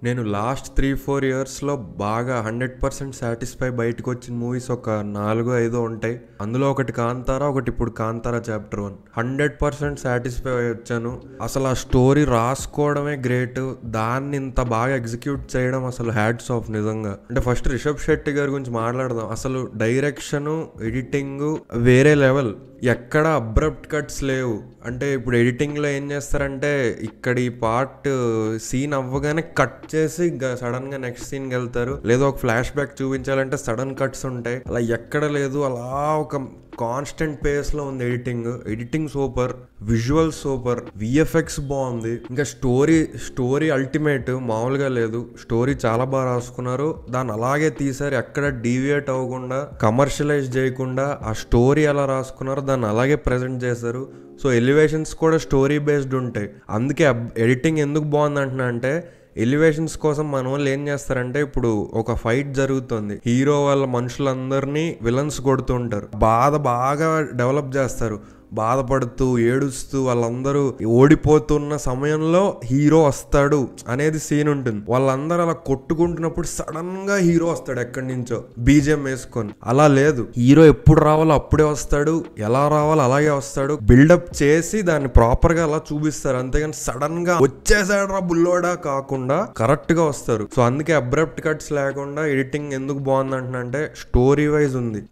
నేను లాస్ట్ 3-4 ఇయర్స్లో బాగా 100% సాటిస్ఫై బయటకు వచ్చిన మూవీస్ ఒక 4-5 ఉంటాయి. అందులో ఒకటి కాంతారా, ఒకటి ఇప్పుడు కాంతారా చాప్టర్ 1. 100% సాటిస్ఫై వచ్చాను. అసలు ఆ స్టోరీ రాసుకోవడమే గ్రేట్, దాన్ని ఇంత బాగా ఎగ్జిక్యూట్ చేయడం అసలు హ్యాట్స్ ఆఫ్ నిజంగా. అంటే ఫస్ట్ రిషబ్ శెట్టి గారి గురించి మాట్లాడదాం. అసలు డైరెక్షన్, ఎడిటింగ్ వేరే లెవెల్, ఎక్కడ అబ్రప్ట్ కట్స్ లేవు. అంటే ఇప్పుడు ఎడిటింగ్లో ఏం చేస్తారంటే ఇక్కడ ఈ పార్ట్ సీన్ అవ్వగానే కట్ చేసి సడన్ గా నెక్స్ట్ సీన్కి వెళ్తారు, లేదా ఒక ఫ్లాష్ బ్యాక్ చూపించాలంటే సడన్ కట్స్ ఉంటాయి. అలా ఎక్కడ లేదు, అలా ఒక కాన్స్టెంట్ పేస్ లో ఉంది editing super, visual super, VFX బాగుంది. ఇంకా స్టోరీ అల్టిమేట్, మామూలుగా లేదు. స్టోరీ చాలా బాగా రాసుకున్నారు, దాన్ని అలాగే తీసారు, ఎక్కడ డీవియేట్ అవ్వకుండా, కమర్షియలైజ్ చేయకుండా ఆ స్టోరీ ఎలా రాసుకున్నారో దాన్ని అలాగే ప్రజెంట్ చేశారు. సో ఎలివేషన్స్ కూడా స్టోరీ బేస్డ్ ఉంటాయి. అందుకే ఎడిటింగ్ ఎందుకు బాగుంది అంటున్నా అంటే, ఎలివేషన్స్ కోసం మన వాళ్ళు ఏం చేస్తారంటే, ఇప్పుడు ఒక ఫైట్ జరుగుతుంది, హీరో వాళ్ళ మనుషులందరినీ విలన్స్ కొడుతుంటారు, బాగా డెవలప్ చేస్తారు. బాధపడుతూ ఏడుస్తూ వాళ్ళందరూ ఓడిపోతున్న సమయంలో హీరో వస్తాడు అనేది సీన్ ఉంటుంది. వాళ్ళందరూ అలా కొట్టుకుంటున్నప్పుడు సడన్ గా హీరో వస్తాడు ఎక్కడి నుంచో బీజిఎం వేసుకొని. అలా లేదు, హీరో ఎప్పుడు రావాలో అప్పుడే వస్తాడు, ఎలా రావాలో అలాగే వస్తాడు. బిల్డప్ చేసి దాన్ని ప్రాపర్ గా అలా చూపిస్తారు, అంతేగాని సడన్ గా వచ్చేసాడు రా బుల్లోడా కాకుండా కరెక్ట్ గా వస్తారు. సో అందుకే అబ్రప్ట్ కట్స్ లేకుండా ఎడిటింగ్ ఎందుకు బాగుంది అంటే, స్టోరీ వైజ్ ఉంది,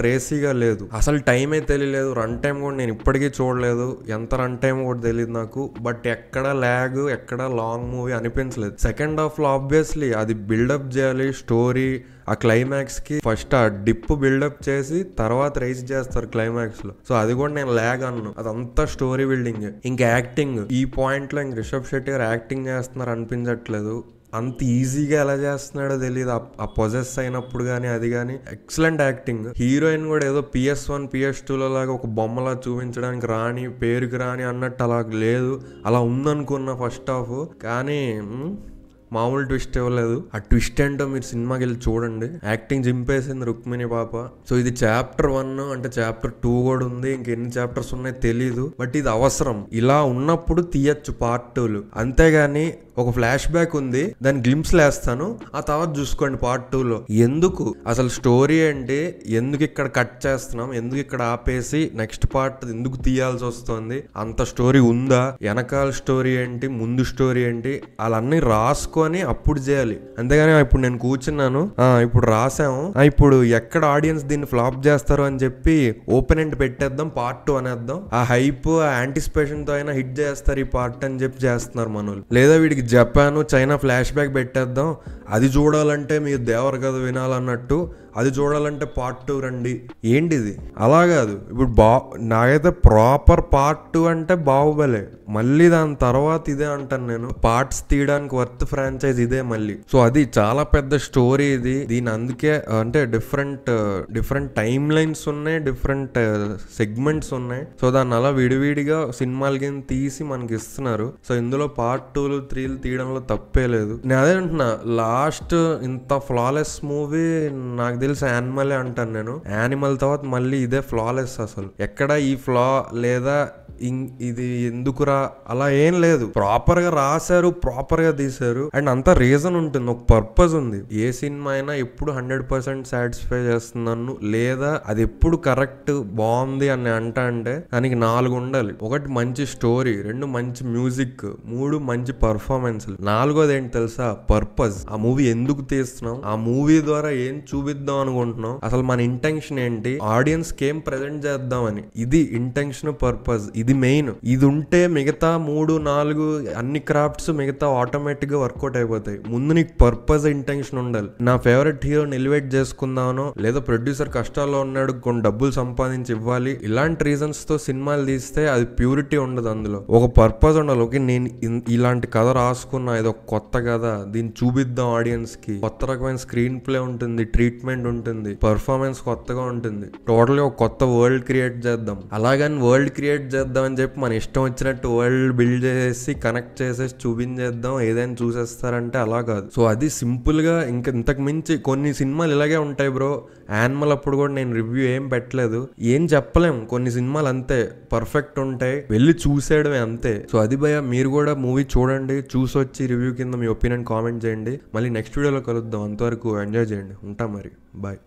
రేసీగా లేదు. అసలు టైమే తెలియలేదు, రన్ టైం నేను ఇప్పటికీ చూడలేదు, ఎంత రన్ టైం కూడా తెలియదు నాకు. బట్ ఎక్కడ ల్యాగ్, ఎక్కడ లాంగ్ మూవీ అనిపించలేదు. సెకండ్ హాఫ్ లో ఆబ్వియస్లీ అది బిల్డప్ చేయాలి స్టోరీ. ఆ క్లైమాక్స్ కి ఫస్ట్ ఆ డిప్ బిల్డప్ చేసి తర్వాత రైజ్ చేస్తారు క్లైమాక్స్ లో. సో అది కూడా నేను ల్యాగ్ అన్నాను, అదంతా స్టోరీ బిల్డింగ్. ఇంకా యాక్టింగ్, ఈ పాయింట్ లో ఇంక రిషబ్ శెట్టి గారు యాక్టింగ్ చేస్తున్నారు అనిపించట్లేదు. అంత ఈజీగా ఎలా చేస్తున్నాడో తెలియదు. ఆ పొజెస్ అయినప్పుడు కానీ అది కానీ ఎక్సలెంట్ యాక్టింగ్. హీరోయిన్ కూడా ఏదో PS1 PS2లో లాగా ఒక బొమ్మలా చూపించడానికి పేరుకి రాని అన్నట్టు అలా లేదు. అలా ఉందనుకున్న ఫస్ట్ హాఫ్, కానీ మామూలు ట్విస్ట్ ఇవ్వలేదు. ఆ ట్విస్ట్ ఏంటో మీరు సినిమాకి వెళ్ళి చూడండి. యాక్టింగ్ జింపేసింది రుక్మిణి పాప. సో ఇది చాప్టర్ 1, అంటే చాప్టర్ 2 కూడా ఉంది, ఇంకెన్ని చాప్టర్స్ ఉన్నాయో తెలీదు. బట్ ఇది అవసరం, ఇలా ఉన్నప్పుడు తీయచ్చు పార్ట్ 2లు. అంతేగాని ఒక ఫ్లాష్ బ్యాక్ ఉంది, దాని గ్లింప్స్ లేస్తాను, ఆ తర్వాత చూసుకోండి పార్ట్ 2లో. ఎందుకు అసలు స్టోరీ ఏంటి, ఎందుకు ఇక్కడ కట్ చేస్తున్నాం, ఎందుకు ఇక్కడ ఆపేసి నెక్స్ట్ పార్ట్ ఎందుకు తీయాల్సి వస్తుంది, అంత స్టోరీ ఉందా, వెనకాల స్టోరీ ఏంటి, ముందు స్టోరీ ఏంటి, అలాన్నీ రాసుకొని అప్పుడు చేయాలి. అంతేగాని ఇప్పుడు నేను కూర్చున్నాను, ఇప్పుడు రాసాము, ఇప్పుడు ఎక్కడ ఆడియన్స్ దీన్ని ఫ్లాప్ చేస్తారు అని చెప్పి ఓపెన్ ఎండ్ పెట్టేద్దాం, పార్ట్ 2 అనేద్దాం, ఆ హైప్ ఆ యాంటిసిపేషన్ తో అయినా హిట్ చేస్తారు ఈ పార్ట్ అని చెప్పి చేస్తున్నారు మనోళ్ళు. లేదా వీడికి జపాన్ చైనా ఫ్లాష్ బ్యాక్ పెట్టేద్దాం, అది చూడాలంటే మీరు దేవర కథ వినాలన్నట్టు, అది చూడాలంటే పార్ట్ 2 రండి. ఏంటిది, అలా కాదు. ఇప్పుడు నాకైతే ప్రాపర్ పార్ట్ 2 అంటే బాహుబలే, మళ్ళీ దాని తర్వాత ఇదే అంటాను నేను. పార్ట్స్ తీయడానికి వర్త్ ఫ్రాంచైజ్ ఇదే మళ్ళీ. సో అది చాలా పెద్ద స్టోరీ ఇది. దీని అందుకే అంటే డిఫరెంట్ టైమ్ లైన్స్ ఉన్నాయి, డిఫరెంట్ సెగ్మెంట్స్ ఉన్నాయి. సో దాన్ని అలా విడివిడిగా సినిమాలకి తీసి మనకి ఇస్తున్నారు. సో ఇందులో పార్ట్ 2లు 3లు తీయడంలో తప్పే లేదు. నేను అదే అంటున్నా, లాస్ట్ ఇంత ఫ్లాలెస్ మూవీ నాకు తెలిసి యానిమలే అంటాను నేను. యానిమల్ తర్వాత మళ్ళీ ఇదే ఫ్లాలెస్. అసలు ఎక్కడ ఈ ఫ్లా లేదా ఇది ఎందుకురా అలా ఏం లేదు. ప్రాపర్ గా రాశారు, ప్రాపర్ గా తీశారు, అండ్ అంత రీజన్ ఉంటుంది, ఒక పర్పస్ ఉంది. ఏ సినిమా అయినా ఎప్పుడు 100% సాటిస్ఫై చేస్తున్నాను లేదా అది ఎప్పుడు కరెక్ట్ బాగుంది అని అంటే దానికి 4 ఉండాలి. 1 మంచి స్టోరీ, 2 మంచి మ్యూజిక్, 3 మంచి పర్ఫార్మెన్స్, 4వది ఏంటి తెలుసా, పర్పస్. ఆ మూవీ ఎందుకు తీస్తున్నాం, ఆ మూవీ ద్వారా ఏం చూపిద్దాం అనుకుంటున్నాం, అసలు మన ఇంటెన్షన్ ఏంటి, ఆడియన్స్ కి ఏం ప్రెజెంట్ చేద్దామని. ఇది ఇంటెన్షన్, పర్పస్, ఇది మెయిన్. ఇది ఉంటే మిగతా 3-4 అన్ని క్రాఫ్ట్స్ మిగతా ఆటోమేటిక్ గా వర్కౌట్ అయిపోతాయి. ముందు నీకు పర్పస్, ఇంటెన్షన్ ఉండాలి. నా ఫేవరెట్ హీరోని ఎలివేట్ చేసుకుందామనో, లేదా ప్రొడ్యూసర్ కష్టాల్లో ఉన్నాడు కొన్ని డబ్బులు సంపాదించి ఇవ్వాలి, ఇలాంటి రీజన్స్ తో సినిమాలు తీస్తే అది ప్యూరిటీ ఉండదు. అందులో ఒక పర్పస్ ఉండాలి. ఓకే, నేను ఇలాంటి కథ రాసుకున్నా, ఇది ఒక కొత్త కథ, దీన్ని చూపిద్దాం ఆడియన్స్ కి, కొత్త రకమైన స్క్రీన్ ప్లే ఉంటుంది, ట్రీట్మెంట్ ఉంటుంది, పర్ఫార్మెన్స్ కొత్తగా ఉంటుంది, టోటల్ ఒక కొత్త వరల్డ్ క్రియేట్ చేద్దాం. అలాగని వరల్డ్ క్రియేట్ చేద్దాం చేద్దామని చెప్పి మన ఇష్టం వచ్చినట్టు వరల్డ్ బిల్డ్ చేసేసి కనెక్ట్ చేసేసి చూపించేద్దాం ఏదైనా చూసేస్తారంటే అలా కాదు. సో అది సింపుల్గా ఇంతకు మించి కొన్ని సినిమాలు ఇలాగే ఉంటాయి బ్రో. యానిమల్ అప్పుడు కూడా నేను రివ్యూ ఏం పెట్టలేదు, ఏం చెప్పలేం. కొన్ని సినిమాలు అంతే పర్ఫెక్ట్ ఉంటాయి, వెళ్ళి చూసేయడమే అంతే. సో అది భయ, మీరు కూడా మూవీ చూడండి, చూసి వచ్చి రివ్యూ కింద మీ ఒపీనియన్ కామెంట్ చేయండి. మళ్ళీ నెక్స్ట్ వీడియోలో కలుద్దాం. అంతవరకు ఎంజాయ్ చేయండి. ఉంటాం మరి, బాయ్.